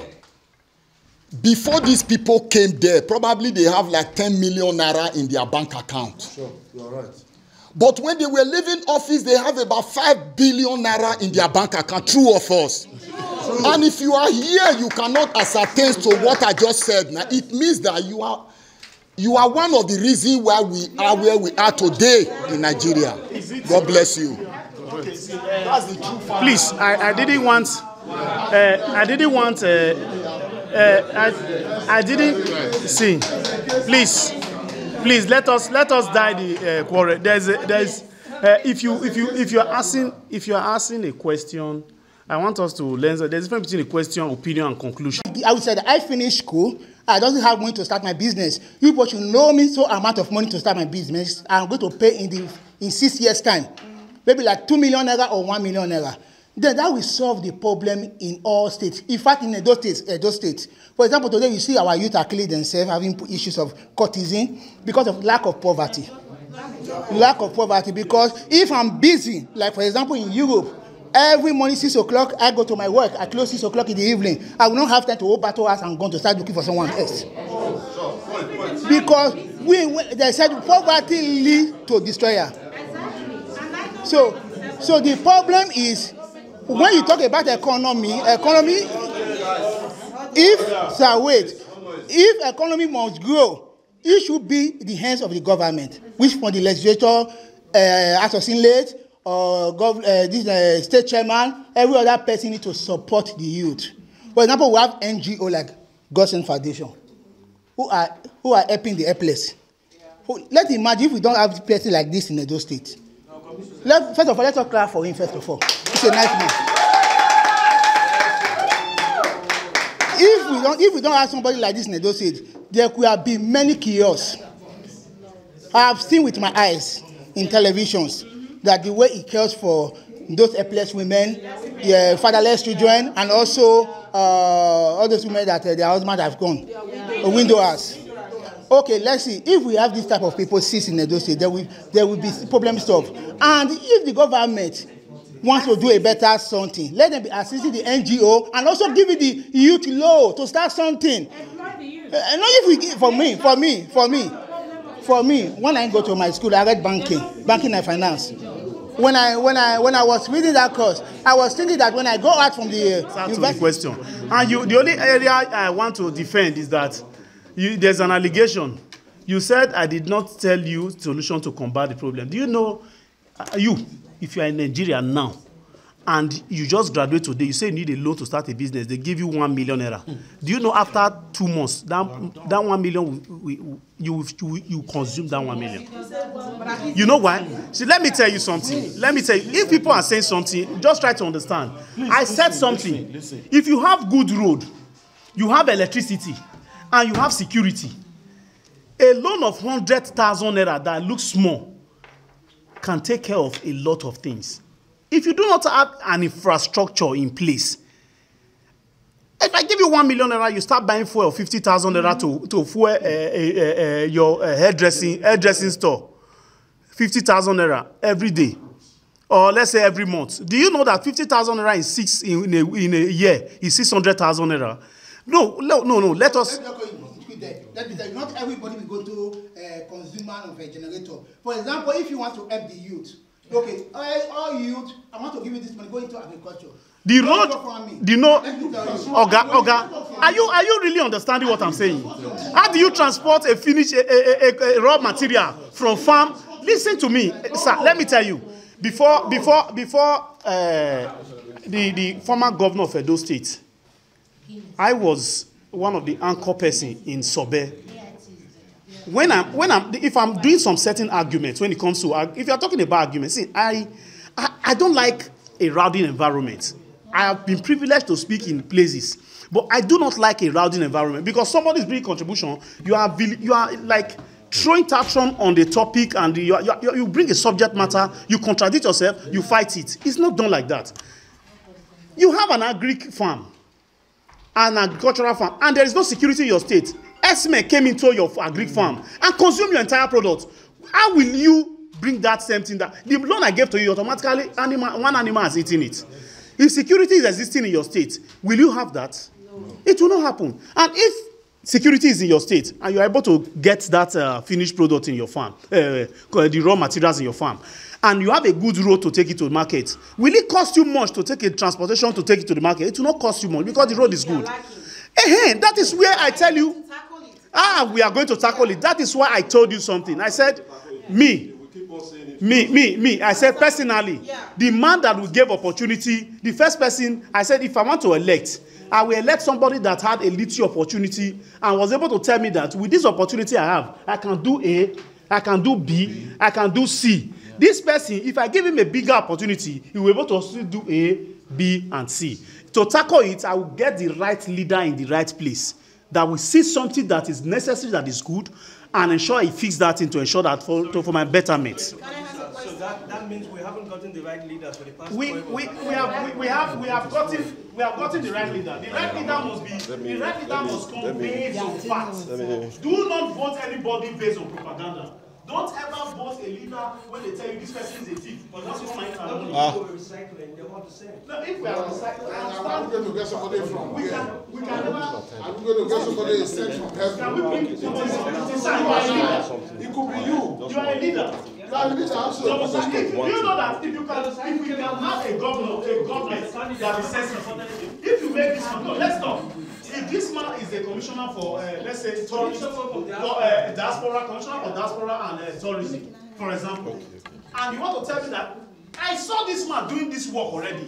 J: before these people came there, probably they have like 10 million naira in their bank account.
A: Sure, you're right.
J: But when they were leaving office, they have about 5 billion naira in their bank account. True or false? True. And if you are here, you cannot ascertain to what I just said. Now, it means that you are one of the reasons why we are where we are today in Nigeria. God bless you. That's the true fact.
D: Please, I didn't want. I didn't see. Please let us die the quarrel. If you are asking a question, I want us to learn. There's a difference between a question, opinion, and conclusion.
K: I would say that I finished school. I don't have money to start my business. You people should know me so amount of money to start my business. I'm going to pay in 6 years' time, maybe like 2 million naira or 1 million naira. Then that will solve the problem in all states. In fact, in Edo State, for example, today you see our youth are killing themselves, having issues of courtesan because of lack of poverty. Lack of poverty, because if I'm busy, like for example in Europe, every morning 6 o'clock, I go to my work. I close 6 o'clock in the evening. I will not have time to go back to us and go to start looking for someone else. Because they said poverty leads to destroyer. So the problem is, when you talk about economy, if economy must grow, it should be the hands of the government, which for the legislature, associate, or this state chairman, every other person needs to support the youth. For example, we have NGO like Gosen Foundation, who are helping the helpless. Let's imagine if we don't have places like this in Edo State. First of all, let's not clap for him. First of all, it's a nice man. If we don't have somebody like this in Edo State, there could have been many kiosks. I have seen with my eyes in televisions that the way it cares for those helpless women, fatherless children, and also all those women that their husbands have gone, widowers. Okay, let's see. If we have this type of people sit in Edo State, there will be problem solved. And if the government wants to do a better something, let them be assisting the NGO and also give it the youth law to start something. For me, when I go to my school, I read banking and finance. When I was reading that course, I was thinking that when I go out from the
D: university, question, and the only area I want to defend is that there's an allegation. You said I did not tell you solution to combat the problem. Do you know, if you are in Nigeria now, and you just graduate today, you say you need a loan to start a business, they give you 1 million naira. Do you know after 2 months, that 1 million, you consume that 1 million? You know why? See, let me tell you something. Let me tell you, if people are saying something, just try to understand. I said something. Listen. If you have good road, you have electricity, and you have security, a loan of 100,000 naira that looks small can take care of a lot of things. If you do not have an infrastructure in place, if I give you 1 million naira, you start buying fuel 50,000 naira to fuel your hairdressing store, 50,000 naira every day, or let's say every month. Do you know that 50,000 naira in a year is 600,000 naira? No. Let us.
K: Not everybody will go to consumer of a generator. For example, if you want to help the youth, okay, all youth, I want to give you this money, go into agriculture.
D: The road, Oga, are you really understanding what I'm saying? How do you transport a raw material from farm? Listen to me, sir. Let me tell you. Before the former governor of Edo State, I was one of the anchor person in Sobe. If I'm doing some certain arguments when it comes to, if you're talking about arguments, see, I don't like a rowdy environment. I have been privileged to speak in places, but I do not like a rowdy environment because somebody's bringing contribution. You are like throwing traction on the topic, and you bring a subject matter, you contradict yourself, you fight it. It's not done like that. You have an agric farm, an agricultural farm, and there is no security in your state. Esme came into your agric farm and consumed your entire product. How will you bring that same thing? That the loan I gave to you, automatically one animal has eaten it. If security is existing in your state, will you have that? No. It will not happen. And if security is in your state and you are able to get that finished product in your farm, the raw materials in your farm, and you have a good road to take it to the market, will it cost you much to take a transportation to take it to the market? It will not cost you much because the road is good. That is where I tell you, we are going to tackle it. That is why I told you something. I said, I said personally, the man that will give opportunity, the first person, I said, if I want to elect, I will elect somebody that had a little opportunity and was able to tell me that with this opportunity I have, I can do A, I can do B, I can do C. This person, if I give him a bigger opportunity, he will be able to also do A, B, and C. To tackle it, I will get the right leader in the right place that will see something that is necessary, that is good, and ensure he fix that in to ensure that for my betterment.
L: So that means we haven't gotten the right leaders for the past.
D: We have gotten the right leader. The right leader must come based on facts. Do not vote anybody based on propaganda. Don't ever vote a leader when they tell you this person is a thief. But that's what my
L: recycling, they're all the same.
D: No, if we are recycling,
A: I'm going to get somebody from.
D: We can never.
A: I'm going to get somebody sent from heaven.
D: Can we bring somebody?
A: It could be you.
D: You are a leader.
A: You are a leader. Absolutely.
D: Do you know that if we can have a government that is sensitive, if you make this one, no, let's stop. If this man is a commissioner for, let's say, tourism, diaspora, commissioner for diaspora and tourism, for example, and you want to tell me that I saw this man doing this work already,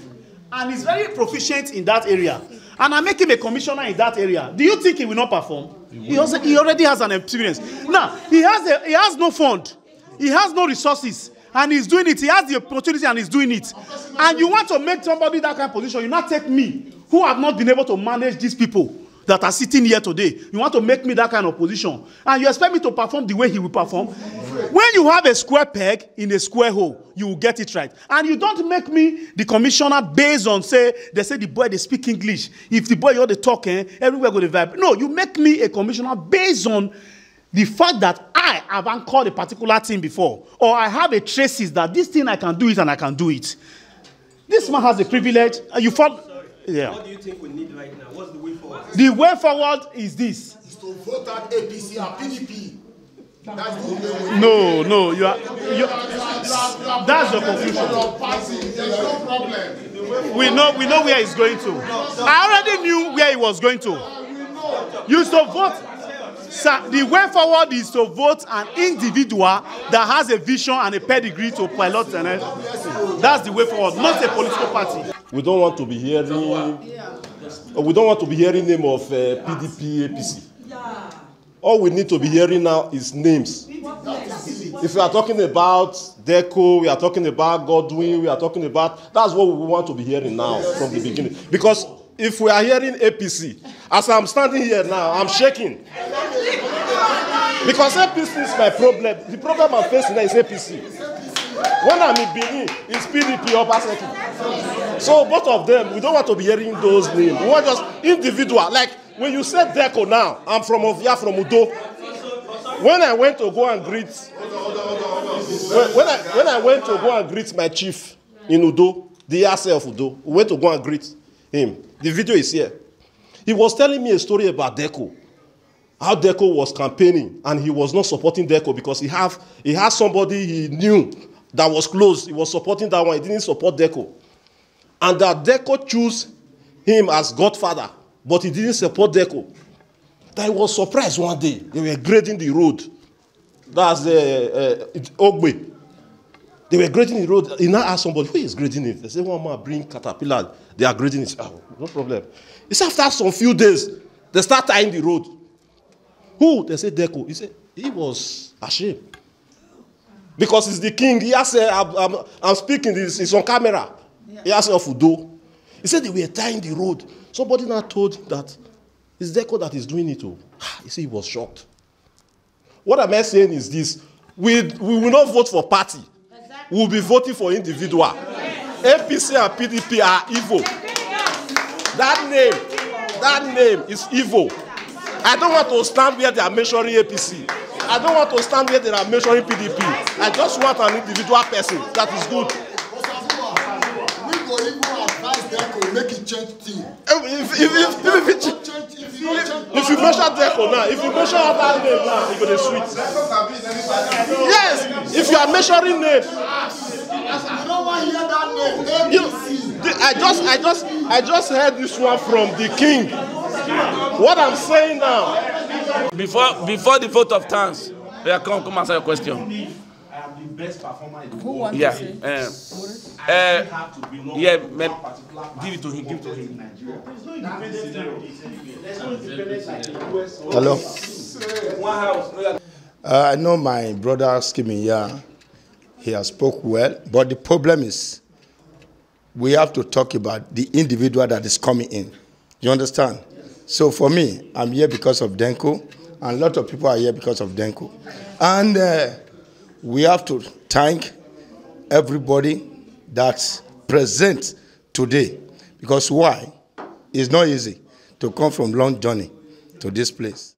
D: and he's very proficient in that area, and I make him a commissioner in that area, do you think he will not perform? He already has an experience. Now, he has no fund, he has no resources, and he's doing it. He has the opportunity and he's doing it. And you want to make somebody that kind of position, you not take me, who have not been able to manage these people that are sitting here today. You want to make me that kind of position. And you expect me to perform the way he will perform. When you have a square peg in a square hole, you will get it right. And you don't make me the commissioner based on, they say the boy, they speak English. If the boy, you're the talking, everywhere go to vibe. No, you make me a commissioner based on the fact that I haven't called a particular thing before. Or I have a traces that this thing I can do it and I can do it. This man has the privilege. You follow. Yeah.
L: What do you think we need right now? What's the way forward?
D: The way forward is this.
J: Is to vote at APC or PDP. That's the way.
D: No, you are that's the conclusion.
A: There's no problem.
D: We know where he's going to. I already knew where he was going to. You used to vote. Sir, the way forward is to vote an individual that has a vision and a pedigree to pilot. That's the way forward, not a political party.
M: We don't want to be hearing. We don't want to be hearing name of PDP, APC. All we need to be hearing now is names. If we are talking about Deco, we are talking about Godwin, we are talking about. That's what we want to be hearing now from the beginning. Because if we are hearing APC, as I'm standing here now, I'm shaking. Because APC is my problem. The problem I'm facing now is APC. When I'm in Benin, it's PDP or Paseki. So both of them, we don't want to be hearing those names. We want just individual. Like when you said Deco now, I'm from Ovia, from Udo. When I went to go and greet, when I went to go and greet my chief in Udo, the RC of Udo, we went to go and greet him. The video is here. He was telling me a story about Deco. How Deco was campaigning and he was not supporting Deco because he had somebody he knew that was close. He was supporting that one. He didn't support Deco. And that Deco chose him as godfather, but he didn't support Deco. That he was surprised one day. They were grading the road. That's Ogbe. They were grading the road. He now asked somebody, who is grading it? They said, one man bring caterpillar. They are grading it. Oh, no problem. It's after some few days, They start tying the road. Who? They say Deco. He said he was ashamed. Because he's the king. He has I'm speaking, it's on camera. Yeah. He has of Udo. He said they were tying the road. Somebody now told him that it's Deco that is doing it. He said he was shocked. What am I saying is this. We will not vote for party. We will be voting for individual. APC and PDP are evil. That name is evil. I don't want to stand where they are mentioning APC. I don't want to stand where they are mentioning PDP. I just want an individual person that is good.
J: We go even advise them to make it change team.
M: If you mention Deco now, if you mention other name now, you're going to sweet. Yes, if you are measuring name.
J: You don't want to hear that name.
M: I just heard this one from the king. What I'm saying now.
C: Before the vote of thanks, come answer your question.
B: I am the best performer in the
G: Who
B: world.
G: wants
C: Yeah.
G: to say?
C: Give it to him.
N: Hello. I know my brother Skimiya, he has spoke well, but the problem is we have to talk about the individual that is coming in. You understand? So for me, I'm here because of Denko, and a lot of people are here because of Denko. And we have to thank everybody that's present today. Because why? It's not easy to come from long journey to this place.